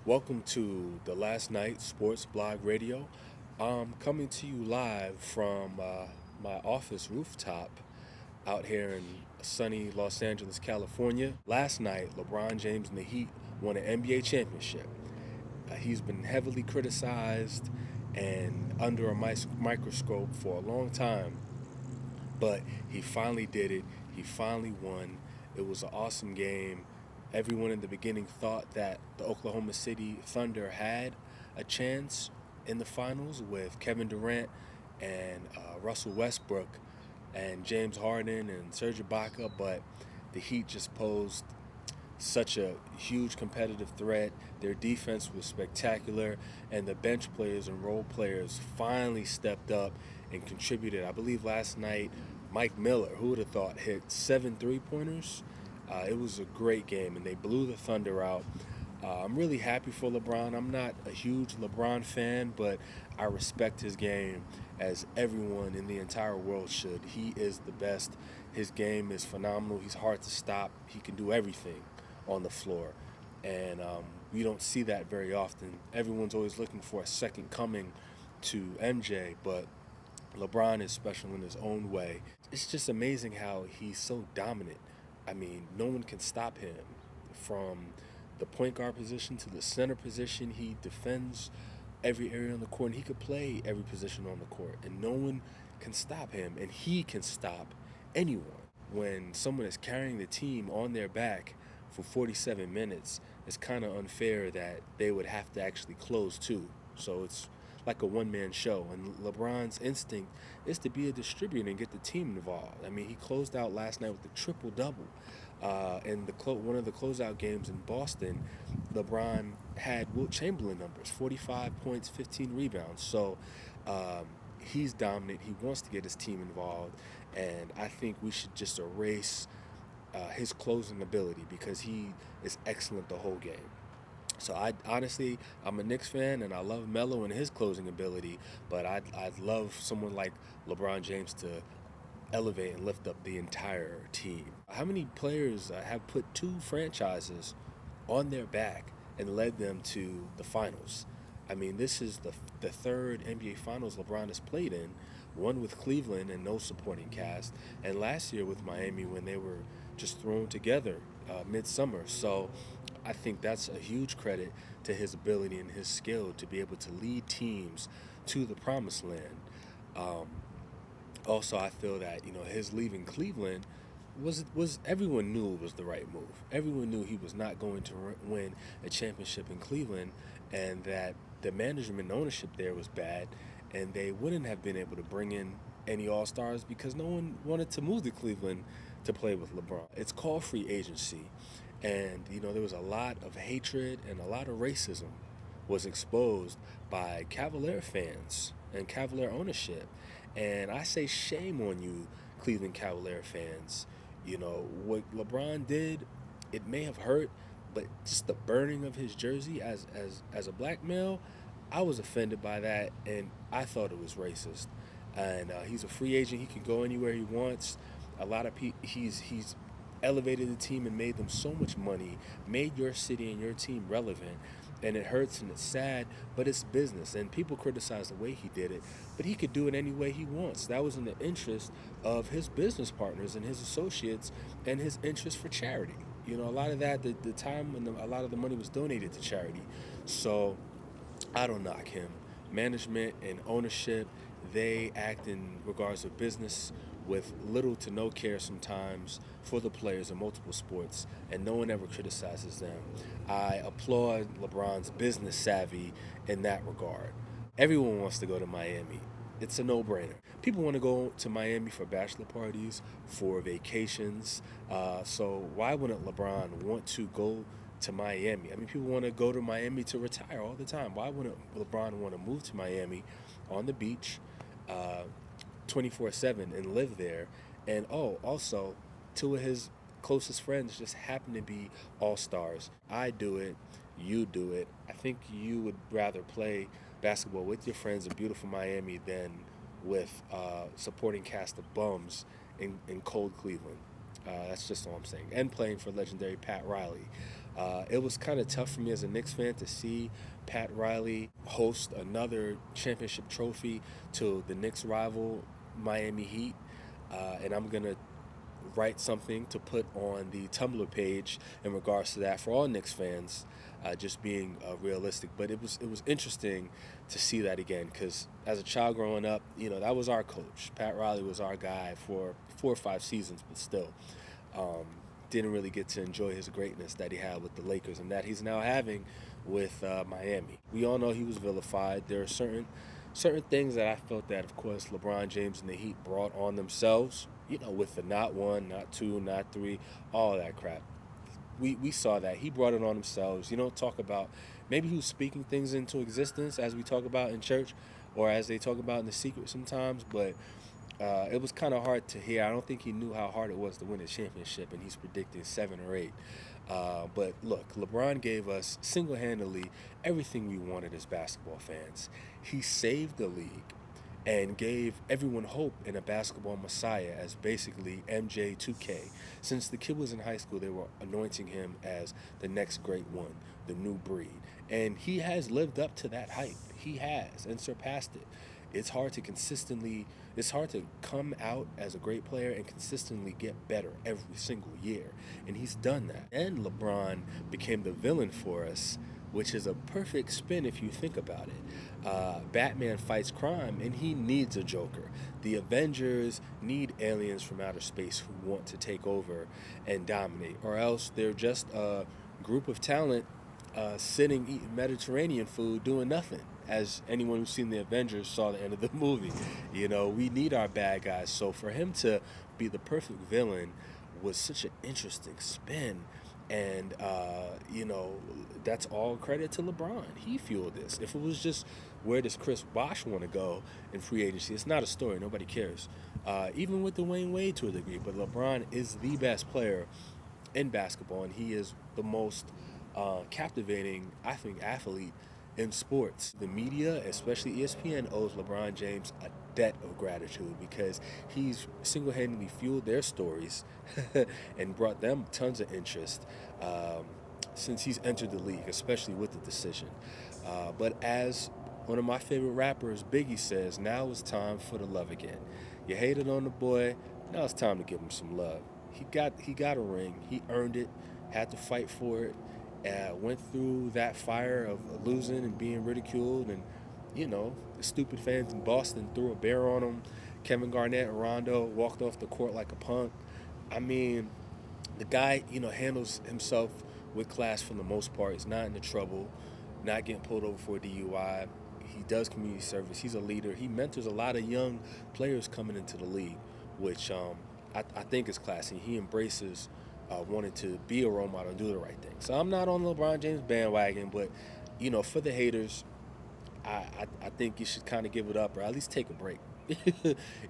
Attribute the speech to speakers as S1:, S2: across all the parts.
S1: Welcome to the Last Night Sports Blog Radio. I'm coming to you live from my office rooftop out here in sunny Los Angeles, California. Last night, LeBron James and the Heat won an NBA championship. He's been heavily criticized and under a microscope for a long time, but he finally did it. He finally won. It was an awesome game. Everyone in the beginning thought that the Oklahoma City Thunder had a chance in the finals with Kevin Durant and Russell Westbrook and James Harden and Serge Ibaka, but the Heat just posed such a huge competitive threat. Their defense was spectacular, and the bench players and role players finally stepped up and contributed. I believe last night, Mike Miller, who would have thought, hit 7 3-pointers. It was a great game, and they blew the Thunder out. I'm really happy for LeBron. I'm not a huge LeBron fan, but I respect his game as everyone in the entire world should. He is the best. His game is phenomenal. He's hard to stop. He can do everything on the floor. And we don't see that very often. Everyone's always looking for a second coming to MJ, but LeBron is special in his own way. It's just amazing how he's so dominant. I mean, no one can stop him from the point guard position to the center position. He defends every area on the court, and he could play every position on the court, and no one can stop him, and he can stop anyone. When someone is carrying the team on their back for 47 minutes, it's kind of unfair that they would have to actually close too. So it's like a one-man show, and LeBron's instinct is to be a distributor and get the team involved. I mean, he closed out last night with a triple-double. In one of the closeout games in Boston, LeBron had Wilt Chamberlain numbers, 45 points, 15 rebounds. So he's dominant. He wants to get his team involved, and I think we should just erase his closing ability because he is excellent the whole game. So I'm a Knicks fan, and I love Melo and his closing ability, but I'd love someone like LeBron James to elevate and lift up the entire team. How many players have put two franchises on their back and led them to the finals? I mean, this is the third NBA Finals LeBron has played in, one with Cleveland and no supporting cast, and last year with Miami when they were just thrown together midsummer. So I think that's a huge credit to his ability and his skill to be able to lead teams to the promised land. Also, I feel that his leaving Cleveland was everyone knew it was the right move. Everyone knew he was not going to win a championship in Cleveland, and that the management and ownership there was bad, and they wouldn't have been able to bring in any All-Stars because no one wanted to move to Cleveland to play with LeBron. It's called free agency, and there was a lot of hatred and a lot of racism was exposed by Cavalier fans and Cavalier ownership. And I say shame on you, Cleveland Cavalier fans. What LeBron did, it may have hurt, but just the burning of his jersey as a black male, I was offended by that, and I thought it was racist. And he's a free agent; he can go anywhere he wants. A lot of people, he's elevated the team and made them so much money, made your city and your team relevant. And it hurts and it's sad, but it's business. And people criticize the way he did it, but he could do it any way he wants. That was in the interest of his business partners and his associates and his interest for charity. A lot of that, the time when a lot of the money was donated to charity. So I don't knock him. Management and ownership, they act in regards of business with little to no care sometimes for the players in multiple sports, and no one ever criticizes them. I applaud LeBron's business savvy in that regard. Everyone wants to go to Miami. It's a no-brainer. People want to go to Miami for bachelor parties, for vacations. So why wouldn't LeBron want to go to Miami? I mean, people want to go to Miami to retire all the time. Why wouldn't LeBron want to move to Miami on the beach 24/7 and live there? And also, two of his closest friends just happen to be all-stars. I do it, you do it. I think you would rather play basketball with your friends in beautiful Miami than with supporting cast of bums in cold Cleveland. That's just all I'm saying. And playing for legendary Pat Riley. It was kind of tough for me as a Knicks fan to see Pat Riley host another championship trophy to the Knicks rival Miami Heat. And I'm going to write something to put on the Tumblr page in regards to that for all Knicks fans, just being realistic. But it was interesting to see that again because as a child growing up, that was our coach. Pat Riley was our guy for 4 or 5 seasons, but still didn't really get to enjoy his greatness that he had with the Lakers and that he's now having with Miami. We all know he was vilified. There are certain things that I felt that, of course, LeBron James and the Heat brought on themselves, with the not one, not two, not three, all that crap. We saw that. He brought it on himself. Talk about maybe he was speaking things into existence as we talk about in church or as they talk about in the secret sometimes, but it was kind of hard to hear. I don't think he knew how hard it was to win a championship, and he's predicting 7 or 8. But look, LeBron gave us single-handedly everything we wanted as basketball fans. He saved the league and gave everyone hope in a basketball messiah as basically MJ 2K. Since the kid was in high school, they were anointing him as the next great one, the new breed. And he has lived up to that hype. He has, and surpassed it. It's hard to come out as a great player and consistently get better every single year. And he's done that. And LeBron became the villain for us, which is a perfect spin if you think about it. Batman fights crime, and he needs a Joker. The Avengers need aliens from outer space who want to take over and dominate, or else they're just a group of talent sitting eating Mediterranean food doing nothing. As anyone who's seen the Avengers saw the end of the movie, we need our bad guys. So for him to be the perfect villain was such an interesting spin. And, that's all credit to LeBron. He fueled this. If it was just where does Chris Bosh want to go in free agency, it's not a story. Nobody cares. Even with Dwayne Wade to a degree. But LeBron is the best player in basketball, and he is the most captivating, I think, athlete in sports. The media, especially ESPN, owes LeBron James a debt of gratitude because he's single-handedly fueled their stories and brought them tons of interest since he's entered the league, especially with the decision. But as one of my favorite rappers, Biggie, says, now it's time for the love again. You hated on the boy, now it's time to give him some love. He got a ring. He earned it, had to fight for it. Went through that fire of losing and being ridiculed, and the stupid fans in Boston threw a bear on him. Kevin Garnett and Rondo walked off the court like a punk. I mean, the guy handles himself with class for the most part. He's not into trouble, not getting pulled over for a DUI. He does community service. He's a leader. He mentors a lot of young players coming into the league, which I think is classy. He embraces wanted to be a role model and do the right thing. So I'm not on the LeBron James bandwagon, but for the haters, I think you should kind of give it up or at least take a break.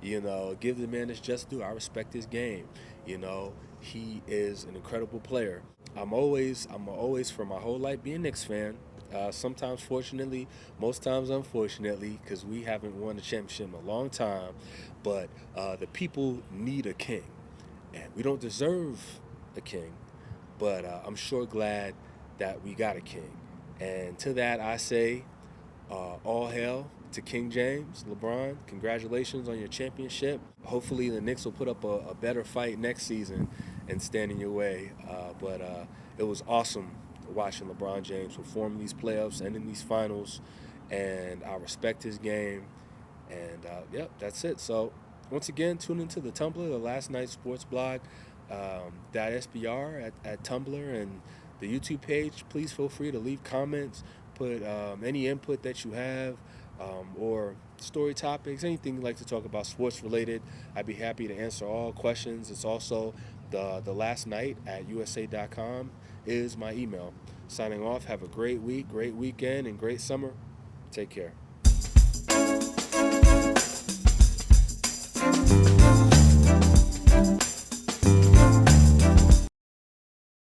S1: Give the man his just due. I respect his game. He is an incredible player. I'm always for my whole life be a Knicks fan. Sometimes fortunately, most times unfortunately, because we haven't won a championship in a long time. But the people need a king, and we don't deserve a king, but I'm sure glad that we got a king. And to that I say, all hail to King James. LeBron, congratulations on your championship. Hopefully the Knicks will put up a better fight next season and stand in your way. But it was awesome watching LeBron James perform these playoffs and in these finals, and I respect his game. And yep, that's it. So once again, tune into the Tumblr, the Last Night Sports Blog, .sbr at Tumblr, and the YouTube page. Please feel free to leave comments, put any input that you have, or story topics, anything you'd like to talk about sports related. I'd be happy to answer all questions. It's also the last night at USA.com is my email. Signing off. Have a great week, great weekend, and great summer. Take care.